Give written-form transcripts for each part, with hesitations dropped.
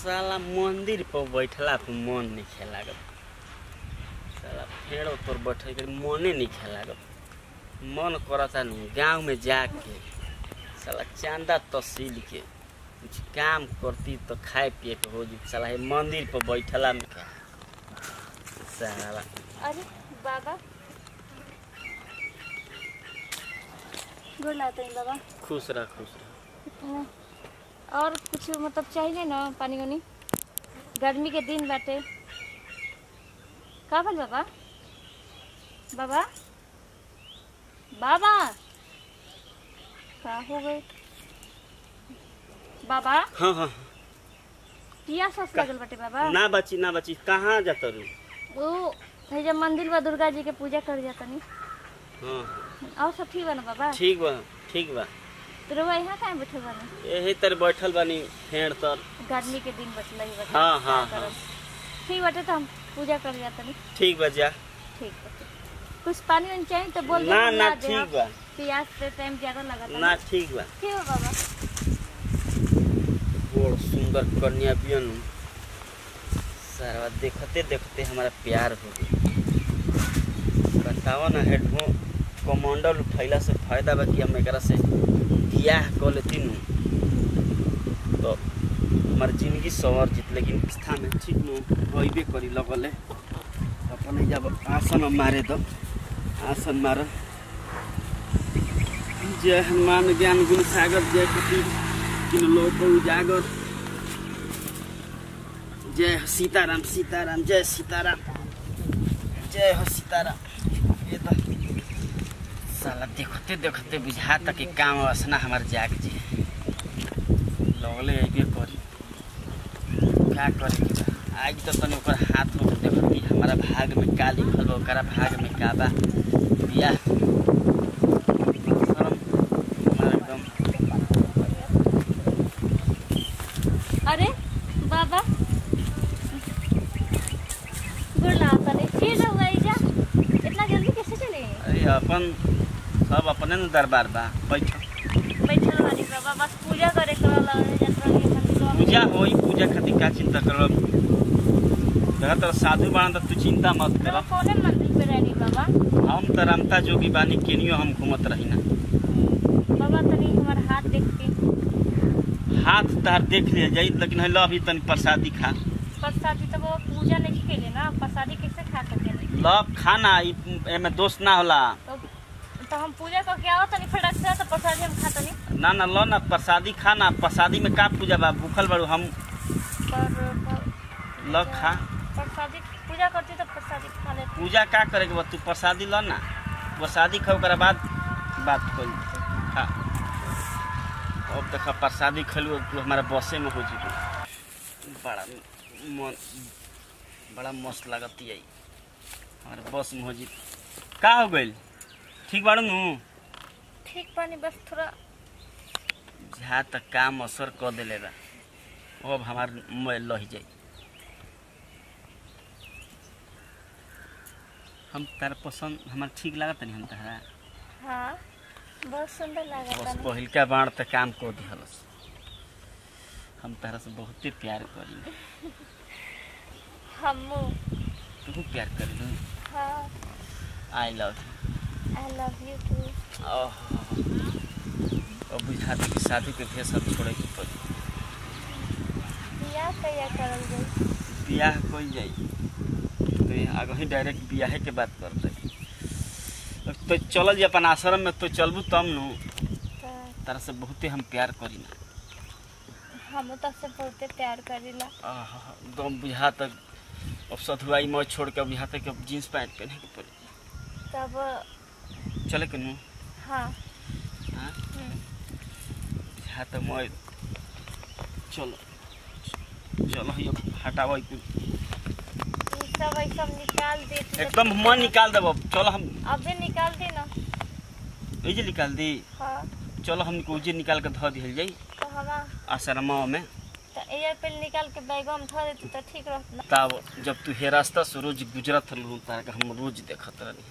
साला मंदिर पर बैठला पे मन नहीं खेलागत। साला फेड़ो पर बैठे के मने नहीं खेलागत। मन करता नहीं गांव में जाके साला चांदा तहसील के कुछ काम करती तो खाए पिए के हो जी। साला है मंदिर पर बैठला में क्या साला। अरे बाबा गोर लागत है बाबा। खुश रह खुश रह। और कुछ मतलब चाहिए ना पानी वानी गर्मी के दिन बाटे का भल बाबा। बाबा बाबा का हो गए बाबा। हाँ हाँ पियास लगल बाटे बाबा। ना बची कहाँ जाता रू। वो जब मंदिर बा दुर्गा जी के पूजा कर जाता नहीं। हाँ और सब ठीक बा ना बाबा। ठीक बा तो रउआ यहाँ कहाँ बैठल बानी। यही तर बैठल बानी फेड़ तर। गर्मी के दिन बचला ही बचा। हाँ ठीक बाटे तो हम पूजा कर जाता नहीं। ठीक बा जा। ठीक बाटे कुछ पानी वानी चाहिए तो बोल ना ठीक बा। प्यास पे टाइम ज्यादा लगा ना ठीक बा। ठीक है बाबा। बड़ सुंदर कन्या बियन सारा देखते देखते हमारा प्यार हो गया। बताओ ना हेडफोन कमंडल उठैला से फायदा बा कि हम एकरा से बियाह कर लेती नु तो हमार जिंदगी सवर जीत। लेकिन स्थान ठीक नु होइबे करी लगले अपन जब आसन मारे दो आसन मार। जय हनुमान ज्ञान गुण सागर जय कपीर तीन लोक उजागर। जय हो सीताराम सीताराम जय सीताराम जय हो सीताराम। ये तो साला देखते देखते बुझाता कि काम वासना हमार जाग जी लगले अइबे करी क्या करे आज तो तनी ओकर हाथ हो देखती हमारा भाग में का लिखल बा ओकरा भाग में का बा बियाह एकदम। अरे बाबा गोर लागत नहीं फिर रहुआ जा इतना जल्दी कैसे चले। अरे अपन सब अपने न दरबार बा बैठो बैठल बानी बाबा बस पूजा करे के वाला जात रही मंदिर। पूजा होई पूजा खातिर का चिंता करब देखा तो साधु बाण तो तू चिंता मत कर। कौन मंदिर पे रहनी बाबा। हम तो रमता जोगी बानी केनियो हम घूमत रही ना बाबा तनी हमार हाथ देख के। हाथ तार देख ले जाई लेकिन है अभी तनी प्रसादी खा। प्रसादी तो वो पूजा नहीं केले ना प्रसादी कैसे खा सकेले। लब खाना एमे दोष ना होला। तो हम पूजा करके आओ तनी फटाक से तो प्रसादी हम खाता नहीं। ना लो ना प्रसादी खाना प्रसादी में का पूजा बा भूखल बाड़ू हम ल खा। प्रसादी पूजा करती तो प्रसादी खा लेते। पूजा का करे के बा तू प्रसादी ल ना प्रसादी खाओ ओकरा बाद बात कर खा। अब देखा प्रसादी खलू तू हमारा बसे में हो जी बड़ा मस्त लगती है हमारे बस में हो जी। का हो गई ठीक बाड़ू नु। ठीक पानी बस थोड़ा जहाँ तक काम असर कर दिले बा अब हमार मैं लही जाई। हम तारा पसंद हमार ठीक लागत नहीं हम तारा। हाँ बहुत सुंदर लागत बस पहिलका बाण तक काम कर दिहलस हम तारा से बहुते प्यार करी। हम तू प्यार करी नु। हाँ आई लव यू टू। अब बुझाते कि शादी के भेस हम छोड़े के पड़ी। बियाह कहिया करल जाई। बियाह कोई जाई तो आगे ही डायरेक्ट बियाह के बात कर रही तो चलल जी अपन आश्रम में तो चलबू तब नु तारा से बहुते हम प्यार करी ना। हम तो से बहुते प्यार करीला। एकदम बुझा तक अब सधुआई मौज छोड़ के अब यहाँ तक अब जीन्स पैंट पहने के पड़ी तब चले के नु। हाँ यहाँ तक मैं चलो ये हटावा सब ऐसा निकाल दे एकदम मन निकाल देव चलो हम अबे निकाल दे ना ऐजे निकाल दी। हाँ चलो हम उजे निकाल के धो दिहल जाई तो हम आश्रम में तो एयरपेल निकाल के बैग में धो देती तो ठीक रहता। तब जब तू हे रास्ता से रोज गुजरत रहलू तारा के हम रोज देखत रही।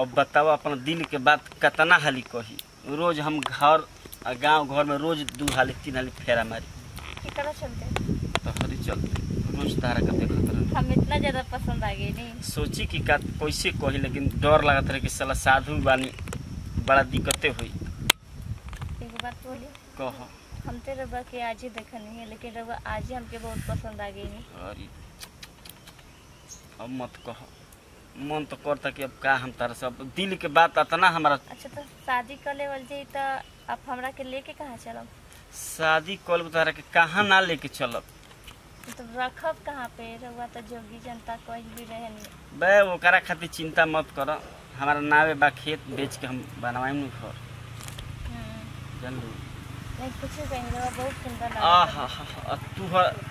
अब बताओ अपना दिल के बात कितना हाली कही रोज हम घर गांव घर में रोज 2 हाली 3 हाली फेरा मारी कि करा चलते तहरी चलते रोज तारा के देखत रह। हम इतना ज्यादा पसंद आ गए नहीं। सोची कि का कैसे कही, लेकिन डर लागत रहे कि साला साधु बानी बड़ा दिक्कतें हुई। एक बात बोली, कह। हम तो रउआ के आज ही देखनी है, लेकिन रउआ आज ही हमके बहुत पसंद आ गई नहीं। अरे अब मत कह, मन तो करता कि अब का हम तारा सब दिल के बात अतना हमारा। अच्छा तो शादी कर ले वाली जी, तो आप हमरा के लेके कहाँ चलब? शादी कल तारा के कहाँ ना लेके चलब? तो रखब कहाँ पे? रउआ तो जोगी जनता कहीं भी रहे नहीं। बे ओकरा खातिर चिंता मत कर, हमारा नावे बा खेत बेच के हम बनवाएम न घर। जान लो नहीं कुछ कहीं रउआ बहुत सुंदर आहा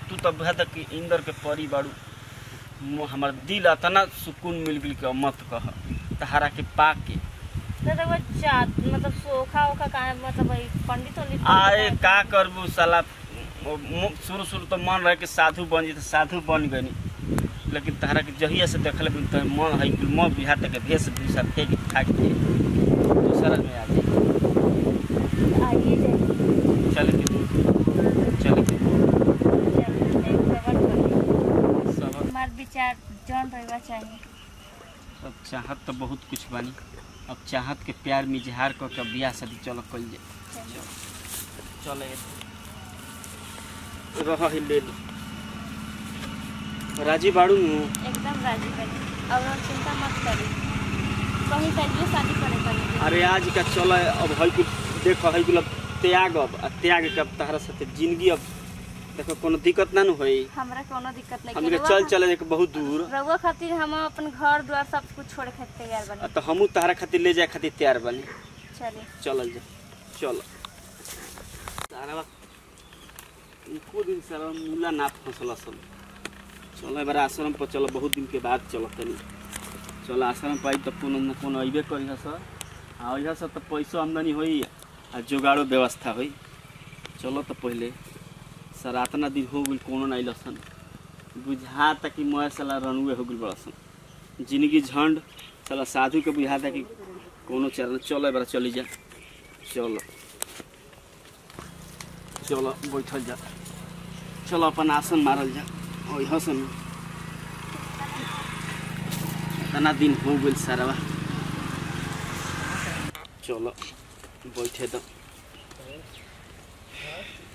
तू तो भद कि इंदर के परी बाड़ू। हमार दिल अतना सुकून मिल गई कि मत कह। तहारा के पाके तो वो चाट मतलब सोखा ओखा कहाँ मतलब वही पंडित उंडित आए का करबू साला। शुरू शुरू तो मन रहे कि साधु बन जी, तो साधु बन गई, लेकिन तहरा के जहिया से देखल तो मन है मन बिहार तक भेष भूषा फेंक फाक के दूसरा में आ जाए। आइए जाइए चल के सब हमार विचार जौन रहना चाहिए। अब चाहत तो बहुत कुछ बानी, अब चाहत के प्यार में इजहार कर के बियाह शादी चलो कल जाए। चले रह ही ले ली। राजी बाड़ू एकदम राजी बनी और चिंता मत करी, कहीं करिए शादी करे करी। अरे आज का चल अब है कुछ देख है कुल त्याग, अब त्याग के अब तहरा साथे जिंदगी अब देखो कोनो दिक्कत ना न होई। हमरा कोनो दिक्कत नहीं। हमके चल चले एक बहुत दूर रउआ खातिर हम अपन घर द्वार सब कुछ छोड़ के तैयार बनी। तो हमू तहरा खातिर ले जाए खातिर तैयार बनी। चलिए चलल जा चल। तारा एको दिन सारा मूला ना फंसल सन। चल एक बार आश्रम पर चल, बहुत दिन के बाद चल तनी। चल आश्रम पाई तो कोनो न कोनो अइबे करी हस आ इहा से तो पैसा आमदनी होई आ जुगाड़ो व्यवस्था होई। चलो तो पहले सर इतना दिन हो गई कोनो नहीं लसन, बुझाता कि मैं साला रनुए हो गई बड़सन जिंदगी झंड। साला साधु के बुझाता कि कोनो चरण। चलो एक बार चली जा। चलो चलो बैठल जा, चलो अपन आसन मारल जा। और हसन इतना दिन हो गई सारा। चलो बैठे तो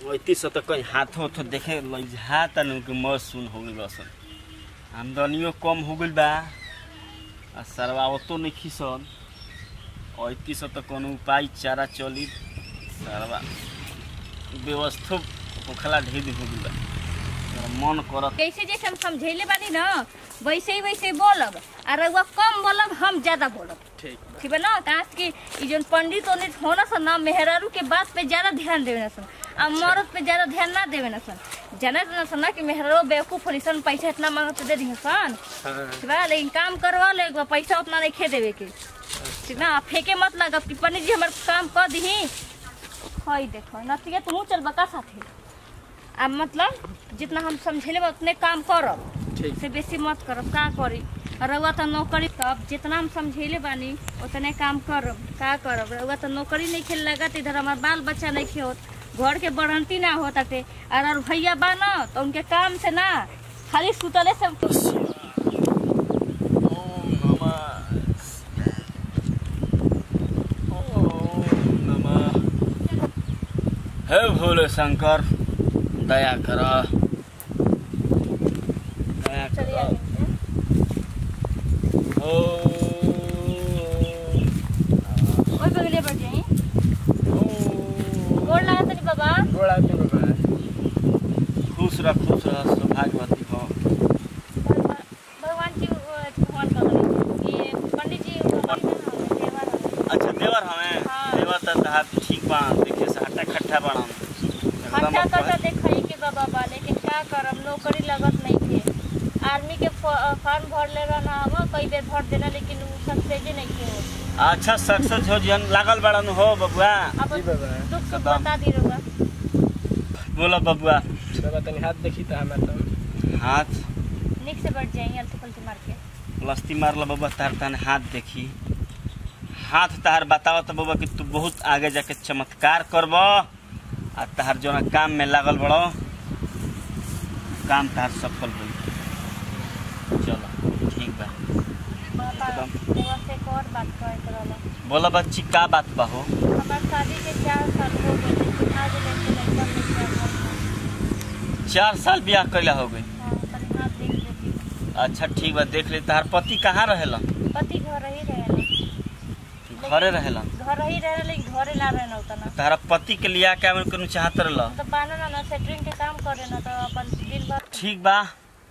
वैती से तो कहीं हाथों उथो देखे लजाता न कि मर सुन हो गई बसन। आमदनियों कम हो गई बा आ सरवावतो नहीं खिसन। ऐती से तो कोनो उपाय चारा चली सरवा व्यवस्था होखला ढेर हो गई बा। मन करत कैसे जैसे हम समझेले बानी ना वैसे ही बोलब, और रउआ कम बोलब हम ज्यादा बोलब। ठीक है ना? कहा कि जोन पंडित उंडित होना सन ना मेहरारू के बात पे ज्यादा ध्यान देवे ना सन, और मर्द पे ज्यादा ध्यान ना देवे ना सन। जाना ना सन ना कि मेहरारू बेवकूफ होली सन, पैसा इतना मांगत दे दी सन। ठीक है, लेकिन काम करवा ले पैसा उतना नहीं खे देवे के। ठीक ना? फेंके मत लगा कि पंडित जी हमारे काम कर दी। हई देखो नतिया तू चल बका साथे। अब मतलब जितना हम समझेले उतने काम करब, से बेसी मत करब। का करी रउआ तो नौकरी, तब जितना हम समझेले बानी उतने काम करब। का करब? रउआ तो नौकरी नहीं खेल लगत, इधर हमार बाल बच्चा नहीं खेत, घर के बढ़ंती ना होता थे। और भैया बा ना तो उनके काम से ना खाली सुतले से। हे भोले शंकर दया कर, दया कर। ओए बगले बढ़ जाई। गोड़ लगा तनी बाबा। गोड़ आते बाबा। खुश रह सौभाग्यवती हो। भगवान जी भगवान का ये पंडित जी देवर। अच्छा देवर हमें। हाँ। देवर तो तहार ठीक बा, देखिए से हट्टा खट्टा बड़ा खट्टा कट्टा देखाई के बाबा बा, लेकिन क्या करम नौकरी लगत नहीं थे। आर्मी के फॉर्म भर ले रहना हम कई बेर भर देना, लेकिन उ सक्सेस नहीं के। अच्छा सक्सेस हो जन लागल बड़ा हो बबुआ। अब दुख सुख बता दी रउआ। बोलो बबुआ। बाबा तनी हाथ देखी त हमरा त हाथ निक से बढ़ जाई, अलती पलती मार के लस्ती मार लो बबुआ। तार तने हाथ देखी, हाथ तार बताओ तो बबुआ कि तू बहुत आगे जाके चमत्कार करब। आ तार जो काम में लागल बड़ो काम तार सफल हुई। चलो ठीक बा। देवर से एक और बात कहे के रहला। बोला बच्ची का बात बा हो? हमार शादी के 4 साल हो गए, आज लेके लड़का नहीं। 4 साल ब्याह कैला हो गई? हां, तनी हाथ देख लेती। अच्छा ठीक बा, देख ले। तार पति कहाँ रहेला? पति घर ही रहेला। घरे रहेला? घर ही रहेला, लेकिन घरे ना रहना होता ना। तारा पति के लिया क्या कनु चाहत रहला? तो बाना ना सेटरिंग के काम करे ना, तो अपन दिन भर। ठीक बा,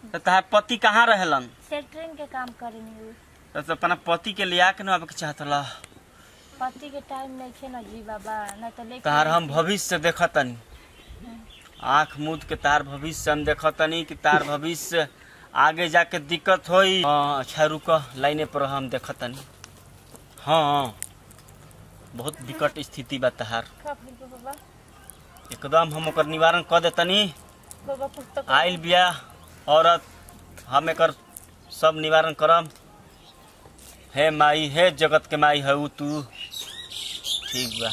तो तार पति कहाँ रहेलन? सेटरिंग के काम करे नहीं। तो अपना पति के लिया के ना चाहत रहला? पति के टाइम नहीं छे ना जी बाबा, ना तो लेके। तार हम भविष्य देखतनी, आँख मूद के तार भविष्य हम देखतनी कि तार भविष्य आगे जाके दिक्कत होई। अच्छा रुक, लाइने पर हम देखतनी। हाँ, बहुत विकट स्थिति बा तहार। बाबा एकदम हम ओकर निवारण कर देतनी। बाबा पुस्तक आइल बिया औरत, हम एकर सब निवारण करम। हे माई, हे जगत के माई है तू। ठीक बा,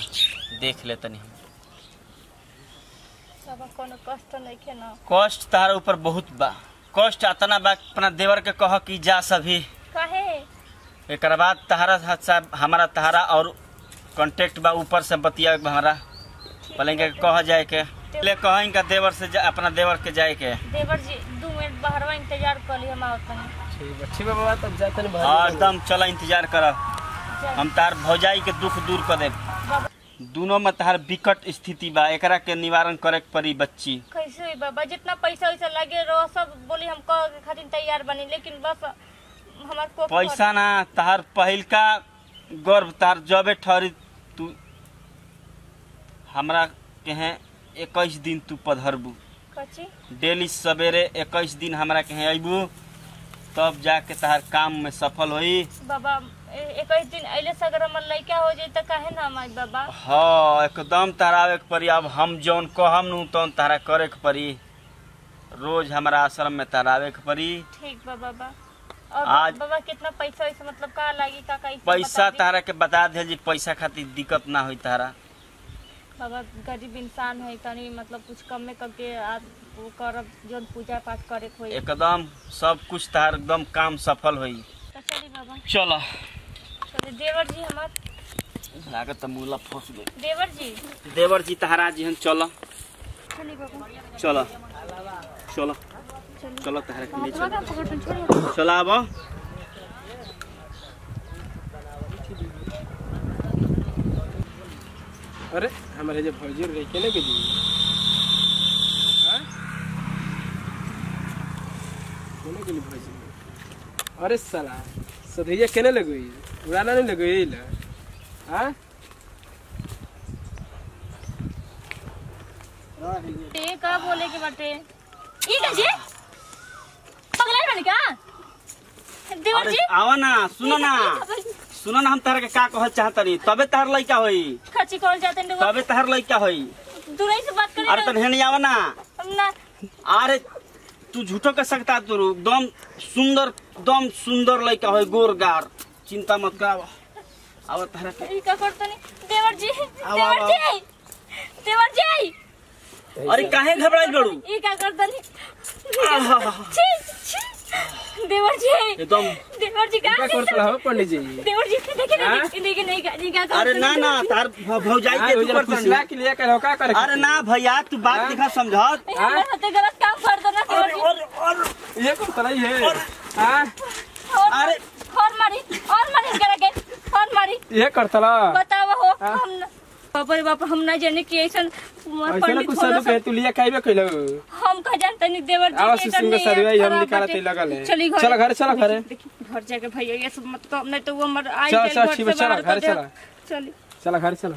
देख ले तनी। बाबा कोनो कष्ट नहीं खे ना? कष्ट तारा ऊपर बहुत बा। कष्ट अतना बा, अपना देवर के कह कि जा सभी। काहे? एक बाद तहारा हमारा तहारा और कांटेक्ट बा, ऊपर से बतिया हमारा पहले के कह जाए के ले कहीं का देवर से अपना देवर के जाए के। देवर जी 2 मिनट बाहरवा इंतजार कर ली, हम आवतनी। ठीक है बाबा, तब जाते नहीं। हाँ एकदम, चला इंतजार कर। हम तार भौजाई के दुख दूर कर दे। दोनों में तार विकट स्थिति बा, एकरा के निवारण करे के पड़ी बच्ची। कैसे हुई बाबा? जितना पैसा वैसा लगे रहो सब बोली, हम कह के खातिर तैयार बनी, लेकिन बस हमार को पैसा ना, तार पहिल का गर्व तार जबे ठहरी तू हमरा कहे 21 दिन तू पधरबू। कची डेली सवेरे 21 दिन हमरा कहे अबू, तब जाके तार काम में सफल होई। बाबा 21 दिन अइले से अगर हमर लइका हो जाई त काहे ना माई बाबा? हाँ एकदम तारा आवे के पड़ी। अब हम जौन कहम नु तौन तारा करे के पड़ी। रोज हमारा आश्रम में तारा आवे के पड़ी। ठीक बा बाबा। और आज बाबा कितना पैसा वैसा मतलब का लागी का पैसा तारा के बता दे जी, पैसा खातिर दिक्कत ना होई तारा। बाबा गरीब इंसान है, तनी मतलब कुछ कम में करके आप वो करब, जोन पूजा पाठ करे के होई। एकदम सब कुछ तार एकदम काम सफल होई। तो चली बाबा। चलो चले देवर जी हमार। लागत मूला फंस गई। देवर जी, देवर जी तहारा जी हम चलो। चली बाबा। चलो चलो चलो तहारा के ले हाथवा चलो। का पकड़न छोड़। चलो अब अरे हमारे जो भौजी रही के लेके जी। हां कोने के लिए भौजी? अरे साला सधैया केने लगई, उड़ाना नहीं लगई ला। हां ए का बोले के बाटे? ई का जी पगला बन का? देवर जी आवा ना, सुनो ना, सुनो ना, हम तारा के का कहल चाहतनी, तबे तार लइका होई। खर्ची कॉल जाते हैं तबे तार लइका होई। दूरई से बात करें। अरे तन हेनी आवा ना। ना अरे तू झूठो कह सकता, तू एकदम सुंदर लइका होई, गोरगार। चिंता मत कर। आवा तारा के। ई का करतनी? देवर जी, आवा, देवर आवा। जी, देवर जी। अरे काहे घबराइल बड़ू? ई का करतनी? आहा। छी छी देवर जी, एकदम देवर जी का क्या करत रहो पंडित जी? देवर जी देखिए नहीं का। अरे ना ना, तार भौजाई के तू कर फसला के लिए कर का करे? अरे ना भैया, तू बात दिखा समझत। हमारे साथ गलत काम कर दो ना देवर जी। और ये को तलाई है। हां अरे और मारी करके और मारी। ये करतला बताओ हो हम बाप हम ना जाने कि ऐसन पंडित कुछ होना सब पे तू लिया काइबे कइलो। हम का जानते नहीं देवर जी आवाज के सुन के सरवा हम निकालते लगल है। चली घर चला घर घर जाके भैया ये सब मत तो नहीं तो वो मर आई चल घर से चला बाहर घर तो चला। चली चला घर चला।